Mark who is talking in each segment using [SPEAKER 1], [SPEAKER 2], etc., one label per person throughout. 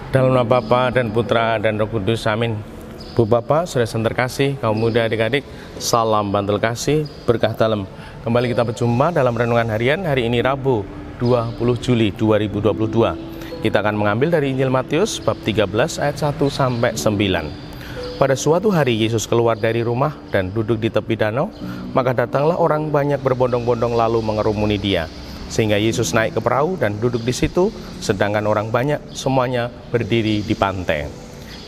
[SPEAKER 1] Dalam nama Bapa dan Putra dan Roh Kudus, amin. Bu Bapak, saudara yang terkasih, kaum muda, adik-adik, salam bantul kasih, berkah dalam. Kembali kita berjumpa dalam renungan harian hari ini Rabu 20 Juli 2022. Kita akan mengambil dari Injil Matius bab 13 ayat 1 sampai 9. Pada suatu hari Yesus keluar dari rumah dan duduk di tepi danau, maka datanglah orang banyak berbondong-bondong lalu mengerumuni dia. Sehingga Yesus naik ke perahu dan duduk di situ, sedangkan orang banyak semuanya berdiri di pantai.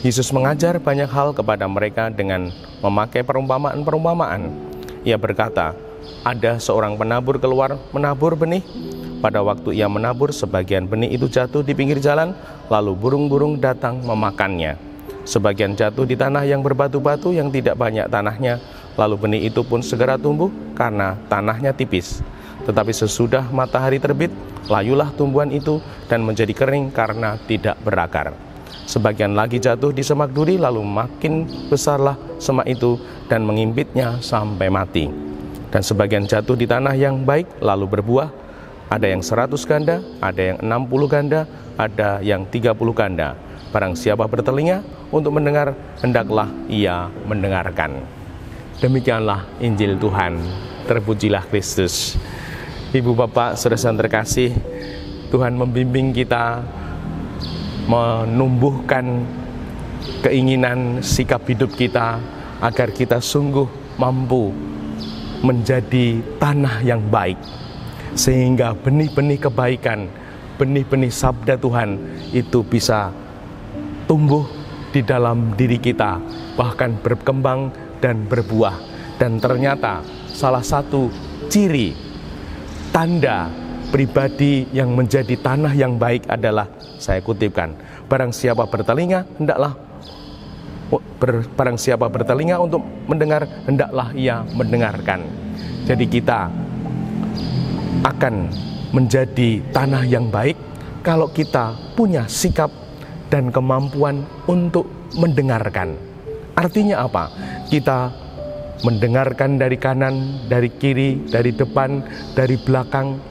[SPEAKER 1] Yesus mengajar banyak hal kepada mereka dengan memakai perumpamaan-perumpamaan. Ia berkata, ada seorang penabur keluar menabur benih. Pada waktu ia menabur, sebagian benih itu jatuh di pinggir jalan, lalu burung-burung datang memakannya. Sebagian jatuh di tanah yang berbatu-batu yang tidak banyak tanahnya, lalu benih itu pun segera tumbuh karena tanahnya tipis. Tetapi sesudah matahari terbit, layulah tumbuhan itu dan menjadi kering karena tidak berakar. Sebagian lagi jatuh di semak duri, lalu makin besarlah semak itu dan mengimpitnya sampai mati. Dan sebagian jatuh di tanah yang baik, lalu berbuah. Ada yang 100 ganda, ada yang 60 ganda, ada yang 30 ganda. Barang siapa bertelinga untuk mendengar, hendaklah ia mendengarkan. Demikianlah Injil Tuhan. Terpujilah Kristus. Ibu bapak, saudara yang terkasih, Tuhan membimbing kita menumbuhkan keinginan sikap hidup kita agar kita sungguh mampu menjadi tanah yang baik, sehingga benih-benih kebaikan, benih-benih sabda Tuhan itu bisa tumbuh di dalam diri kita, bahkan berkembang dan berbuah. Dan ternyata salah satu ciri tanda pribadi yang menjadi tanah yang baik adalah, saya kutipkan, barang siapa bertelinga untuk mendengar, hendaklah ia mendengarkan. Jadi kita akan menjadi tanah yang baik kalau kita punya sikap dan kemampuan untuk mendengarkan. Artinya apa? Kita mendengarkan dari kanan, dari kiri, dari depan, dari belakang,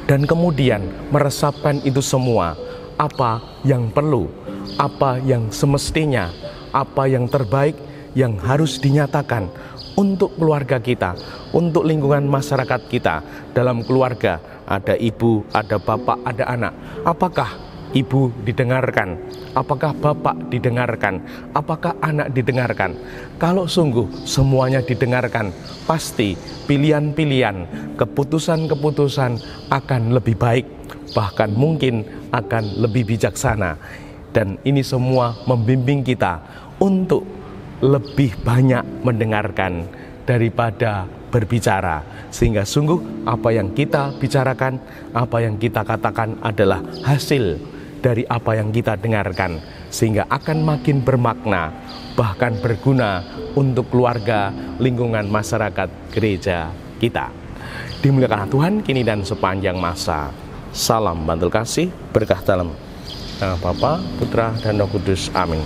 [SPEAKER 1] dan kemudian meresapkan itu semua. Apa yang perlu, apa yang semestinya, apa yang terbaik yang harus dinyatakan untuk keluarga kita, untuk lingkungan masyarakat kita. Dalam keluarga ada ibu, ada bapak, ada anak. Apakah ibu didengarkan? Apakah bapak didengarkan? Apakah anak didengarkan? Kalau sungguh semuanya didengarkan, pasti pilihan-pilihan, keputusan-keputusan akan lebih baik, bahkan mungkin akan lebih bijaksana. Dan ini semua membimbing kita untuk lebih banyak mendengarkan daripada berbicara, sehingga sungguh apa yang kita bicarakan, apa yang kita katakan adalah hasil dari apa yang kita dengarkan, sehingga akan makin bermakna, bahkan berguna untuk keluarga, lingkungan masyarakat gereja kita. Dimuliakan Tuhan kini dan sepanjang masa. Salam bantul kasih, berkah dalam. Nama Bapa, Putra, dan Roh Kudus. Amin.